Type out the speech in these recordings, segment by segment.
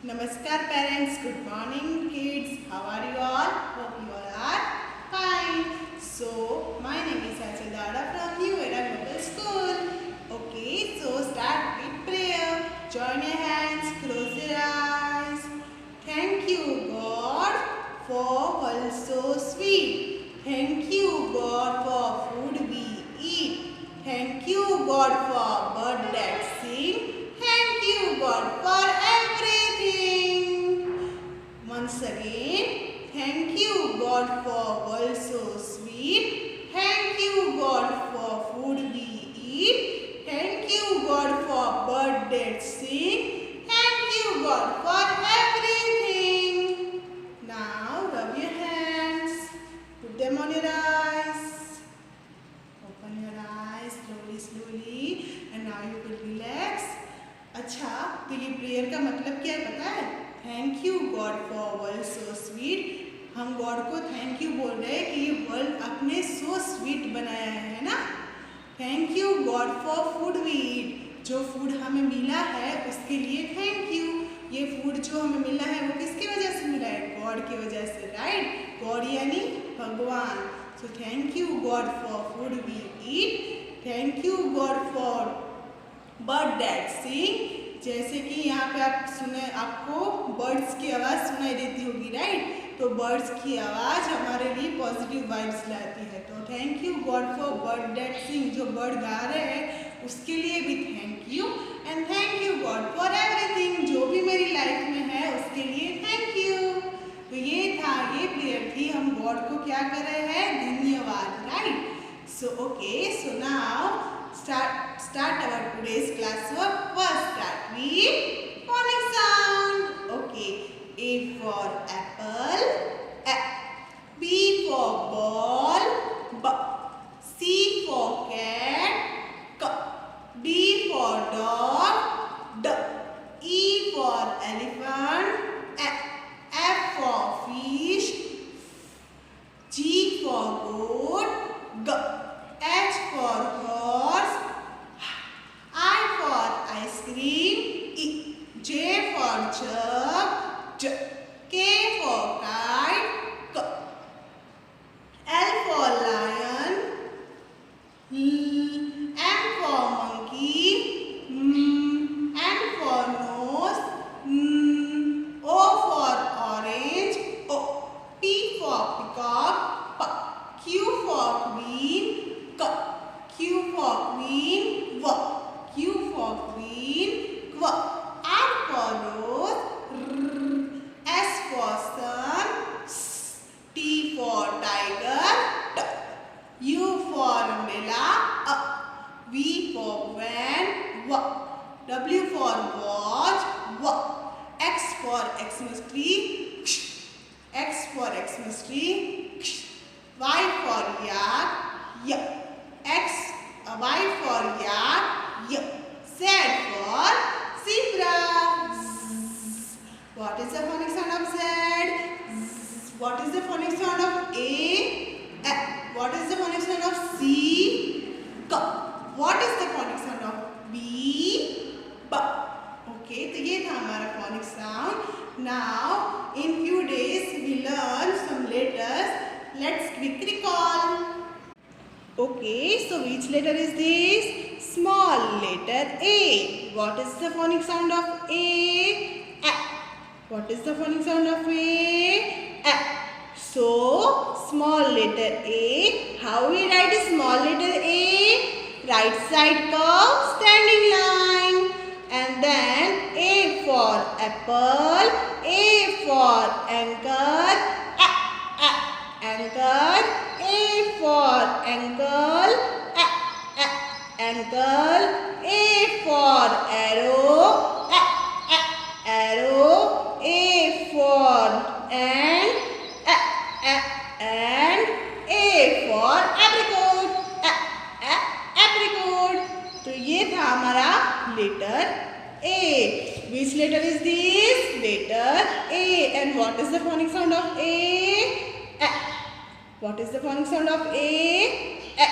Namaskar parents, good morning kids. How are you all? Hope you all are fine. So my name is Achal Dada from New Era Global School. Okay, so start with prayer. Join your hands, close your eyes. Thank you God for all so sweet. Thank you God for food we eat. Thank you God for bird that sing. Thank you God for everything. Once again, thank you God for world so sweet. Thank you God for food we eat. Thank you God for bird that sing. Thank you God for everything. Now rub your hands. Put them on your eyes. Open your eyes slowly and now you will relax. अच्छा, तो ये prayer का मतलब क्या है पता है? Thank you God for world so sweet. हम गॉड को थैंक यू बोल रहे हैं कि ये वर्ल्ड अपने सो स्वीट बनाया है ना. Thank you God for food we eat. जो फूड हमें मिला है उसके लिए थैंक यू. ये फूड जो हमें मिला है वो किसकी वजह से मिला है? गॉड की वजह से, राइट? गॉड यानी भगवान. So thank you God for food we eat. Thank you God for bird that sing. जैसे कि यहाँ पे आप सुने, आपको बर्ड्स की आवाज़ सुनाई देती होगी, राइट? तो बर्ड्स की आवाज़ हमारे लिए पॉजिटिव वाइब्स लाती है. तो thank you God for bird that सिंग. जो बर्ड गा रहे हैं उसके लिए भी thank you. And thank you God for everything. जो भी मेरी लाइफ में है उसके लिए थैंक यू. तो ये प्रेयर थी. हम गॉड को क्या कर रहे हैं? धन्यवाद, right? So okay, so now start our today's class work. First start with phonic sound. Okay, A for apple, A. B for ball, B. C for cat, K. D for dog, D. E for elephant, F. F for fish, G for goat, G. H for horse, I for ice cream, E. J for jug, J. K for kite, K. L for lion, M for monkey, N for nose, O for orange, O. P for peacock, P. Q for queen, Q. Q for queen, W. Q for queen, Q. R for rose, R. S for sun, S. T for tiger, T. U for umbrella, V for van, W. W for watch, W. X for Xmas tree, X for Xmas tree, Y for yak, Y. Y for yak, Y. Z for zebra. Z. What is the phonic sound of Z? Z. What is the phonic sound of A? A. What is the phonic sound of C? K. What is the phonic sound of B? B. Okay, तो ये था हमारा phonic sound. Now, in few days we learn some letters. Let's quick recall. Okay, so which letter is this? Small letter A. What is the phonic sound of A? A. What is the phonic sound of A? A. So, small letter A. How we write a small letter A? Right side curve, standing line. And then A for apple, A for anchor, A. A. Anchor. A for ankle, ankle. A for arrow, arrow. A for ant, and A for apricot, apricot. तो ये था हमारा letter A. Which letter is this? Letter A. And what is the phonic sound of A? What is the phonic sound of A? A.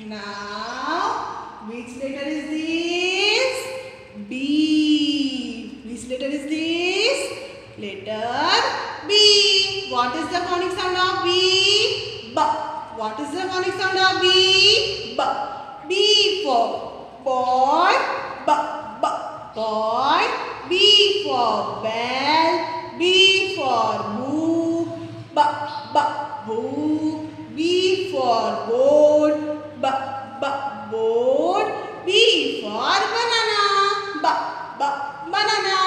Now, which letter is this? B. Which letter is this? Letter B. What is the phonic sound of B? B. What is the phonic sound of B? B. B for boy. B. B. Boy. B for bell. B for book. B. B. Book. B for boat. B. B. Boat. B for banana. B. B. Banana.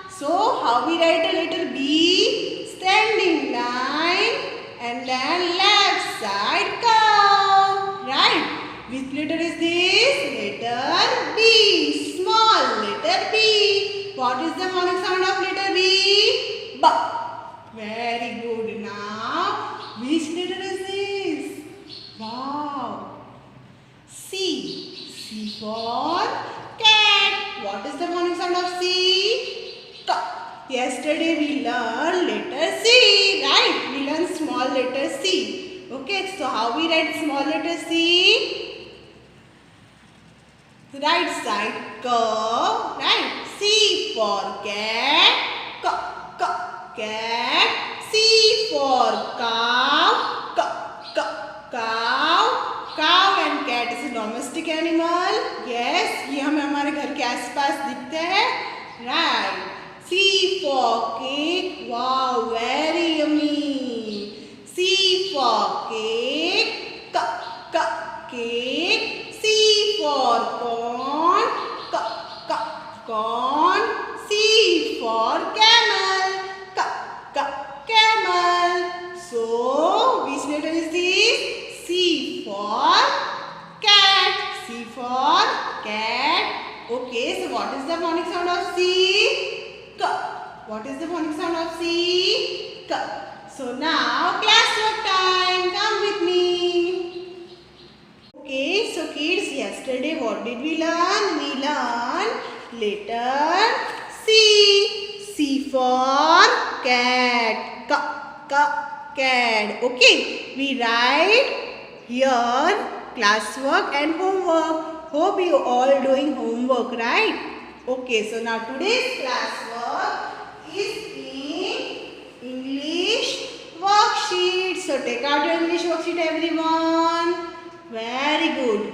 So how we write a letter B? Standing line and then left side curve. Right? Which letter is this? Letter B. Small letter B. What is the phonic sound of letter B? B. Very good. Now, which letter is this? Wow. C. C for cat. What is the phonic sound of C? K. Yesterday we learned letter C, right? We learned small letter C. Okay, so how we write small letter C? Right side curve, right? C for cat, K, K, cat. C for cow, K, K, cow. Cow and cat is a domestic animal. Yes, ये हमें हमारे घर के आसपास दिखते हैं. Right. C for cake. Wow, very yummy. C for cake. K, K, cake. C for corn. K, K, corn. C for camel. K, K, camel. So, which letter is this? C for cat. C for cat. Okay, so what is the phonic sound of C? K. What is the phonic sound of C? K. So now classwork time. Come with me. Okay, so kids, yesterday what did we learn? We learned letter C. C for cat. K. K. Cat. Okay, we write here classwork and homework. Hope you all doing homework, right? Okay, so now today's classwork is in English worksheet. So take out your English worksheet, everyone. Very good.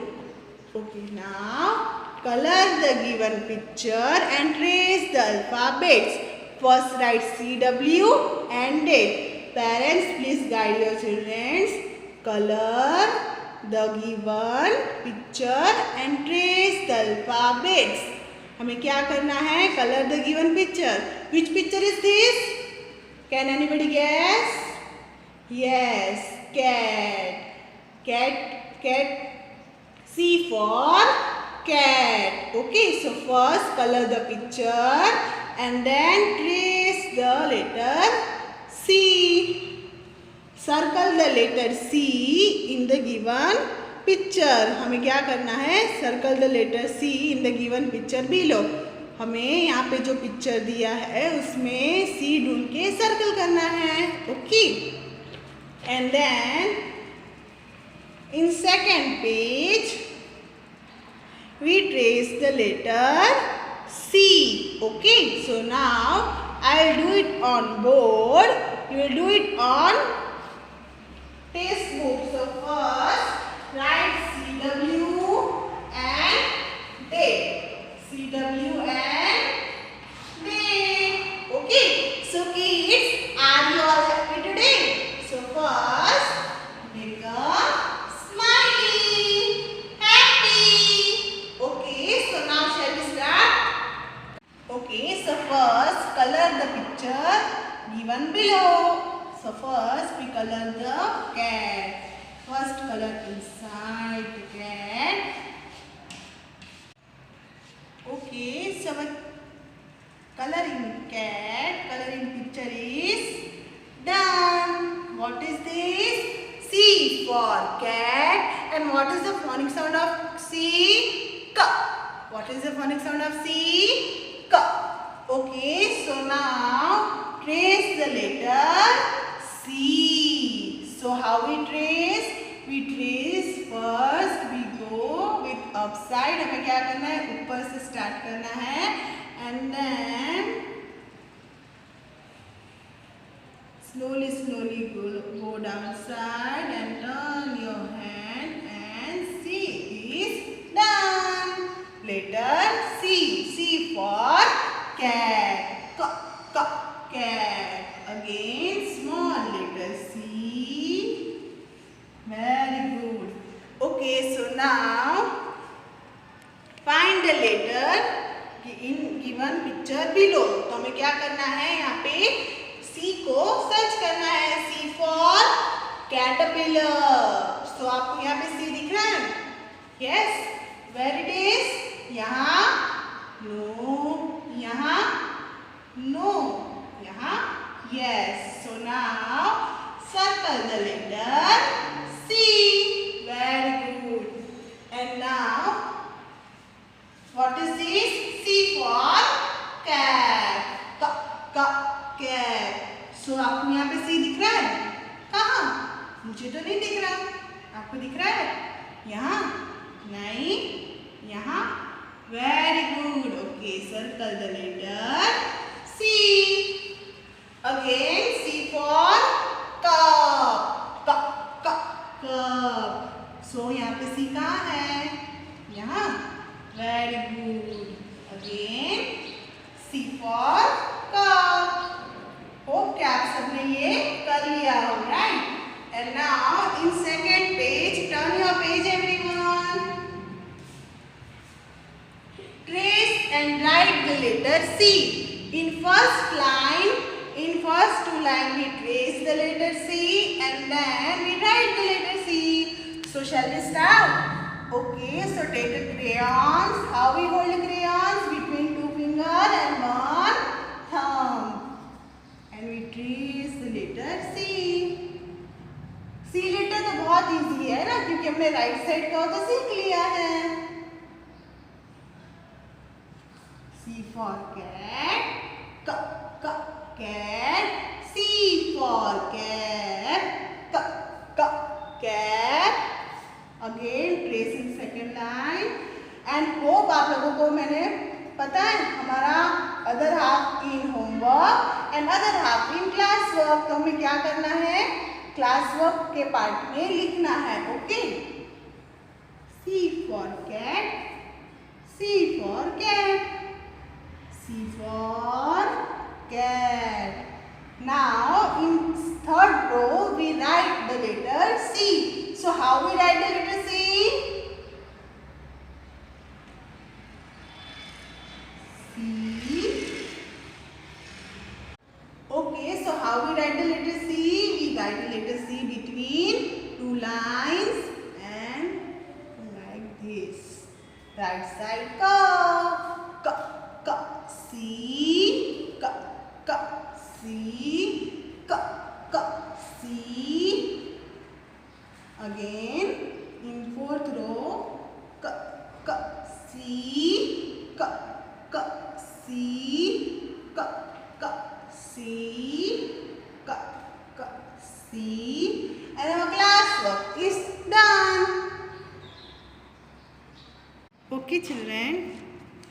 Okay, now color the given picture and trace the alphabets. First write CW and date. Parents, please guide your children. Color the given picture and trace the alphabets. हमें क्या करना है? Color the given picture. Which picture is this? Can anybody guess? Yes, cat. Cat. Cat. C for cat. Okay, so first color the picture and then trace the letter C. Circle the letter C in the given picture. हमें क्या करना है? Circle the letter C in the given picture below. हमें यहाँ पे जो picture दिया है उसमें C ढूंढ के सर्कल करना है. Okay. And then in second page we trace the letter C. Okay. So now I will do it on board. You will do it on textbook. So first write CW and date. CW and date. Okay. So kids, are you all happy today? So first make a smiley, happy. Okay. So now shall we start? Okay. So first color the picture given below. So first we color the cat. First color inside the cat. Okay, so our coloring cat, coloring picture is done. What is this? C for cat. And what is the phonic sound of C? K. What is the phonic sound of C? K. Okay, so now trace the letter C. So how we trace? We trace first we go with upside. हमें क्या करना है? ऊपर से start करना है and then Slowly, slowly go downside and turn your hand and C is done. Letter C. C for cat. Cat. Again, small letter C. Very good. Okay, so now find the letter in given picture below. तो हमें क्या करना है यहाँ पे C को search करना है. C for caterpillar. So आपको यहाँ पे C दिख रहा है? Yes. Where it is? यहाँ no. यहाँ no. यहाँ yes. So now circle the letter C. Very good. And now what is this? C for cat. Cat. So आपको यहाँ पे C दिख रहा है? कहाँ? मुझे तो नहीं दिख रहा. आपको दिख रहा है? यहाँ? नहीं. यहाँ? Very good. Okay, circle the letter C. Again, C for cup. Cup. So यहाँ पे C कहाँ है? यहाँ? Very good. Again, C for cup. Hope कि आप सबने ये कर लिया हो, right? And now in second page, turn your page everyone. Trace and write the letter C. In first two line we trace the letter C and then we write the letter C. So shall we start? Okay, so take the crayons. How we hold the crayons? Between two fingers and one thumb. And we trace the letter C. C letter तो बहुत easy है ना, क्योंकि हमने right side का तो सीख लिया है. C for cat. Cat. C for cat. Cat. Again tracing second line. And hope आप लोगों को मैंने पता है हमारा other half in homework and other half in class work. तो हमें क्या करना है? क्लास वर्क के पार्ट में लिखना है. Okay. C for cat. C for cat. C for cat. Now in third row we write the letter C. So how we write the letter C? Okay, so how we write the letter C? We write the letter C between two lines and like this. Right side curve. C. C. C. Again in fourth row. C. C. C. And our class work is done. Okay children,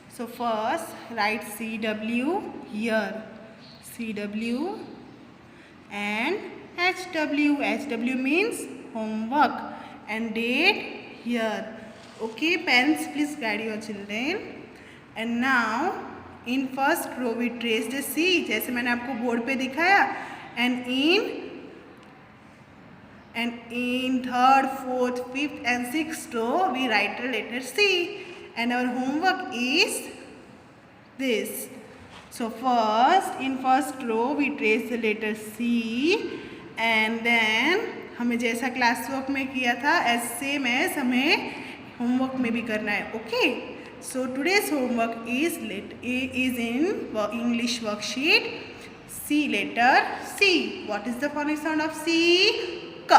so first write CW here, CW and HW. HW means homework and date here. Okay, parents please guide your children. And now in first row we trace the C जैसे मैंने आपको board पे दिखाया. And in third, fourth, fifth and sixth row we write the letter C. And our homework is this. So first in first row we trace the letter C and then हमें जैसा class work में किया था same as हमें homework में भी करना है. Okay. So today's homework is in English worksheet. C letter C. What is the phonics sound of C? K.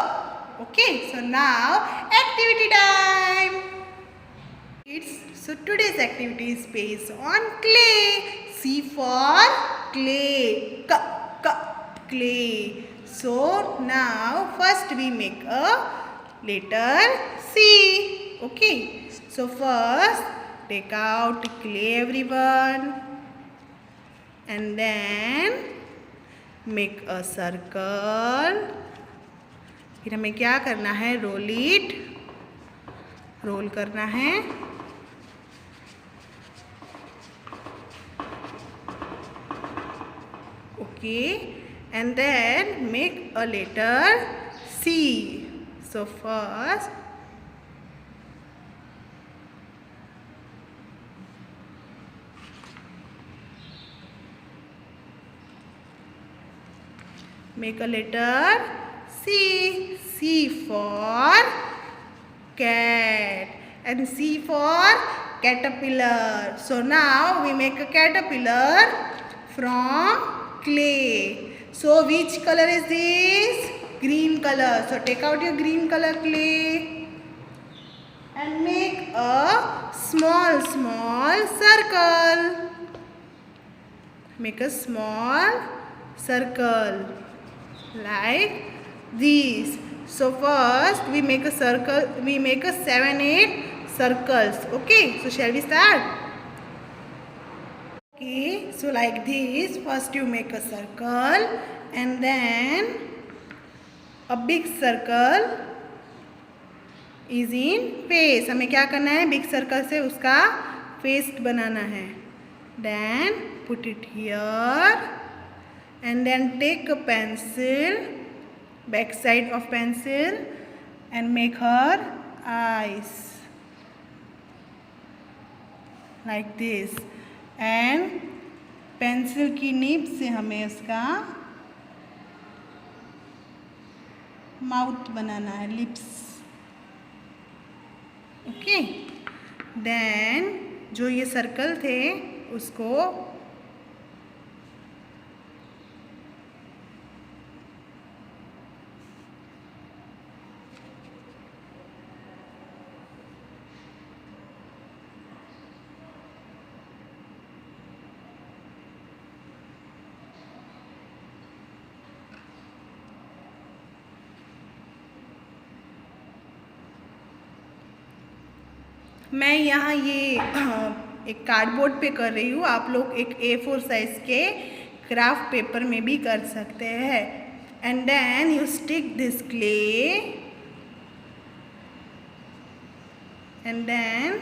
Okay. So now activity time. So today's activity is based on clay. C for clay. Clay. So now first we make a letter C. Okay. So first take out clay everyone. And then make a circle. फिर हमें क्या करना है, role it, रोल करना है। Okay, and then make a letter C. So first make a letter C. C for cat and C for caterpillar. So now we make a caterpillar from clay. So which color is this? Green color. So take out your green color clay and make a small circle. Make a small circle like this. So first we make a circle, we make a 7-8 circles. Okay, so shall we start? Okay, so like this, first you make a circle and then a big circle is in face. हमें क्या करना है, big circle से उसका face बनाना है. Then put it here and then take a pencil, back side of pencil, and make her eyes like this. And pencil की नीब से हमें उसका माउथ बनाना है, लिप्स. ओके, देन जो ये सर्कल थे उसको मैं यहाँ ये एक कार्डबोर्ड पे कर रही हूँ. आप लोग एक A4 साइज के क्राफ्ट पेपर में भी कर सकते हैं. And then you stick this clay and then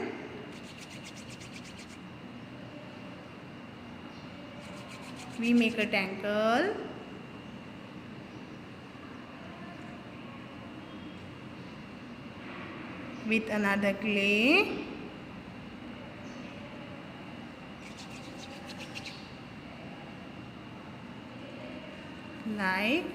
we make a tentacle. With another clay. Like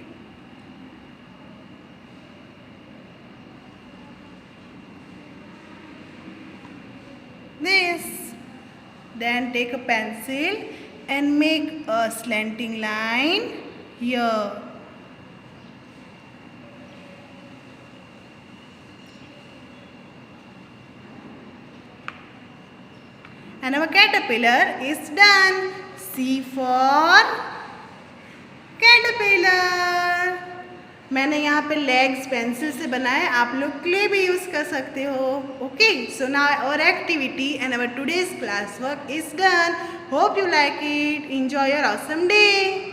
this. Then take a pencil and make a slanting line here. And our caterpillar is done. C for caterpillar. मैंने यहाँ पे legs pencil से बनाए. आप लोग clay भी use कर सकते हो. Okay, so now our activity and our today's class work is done. Hope you like it. Enjoy your awesome day.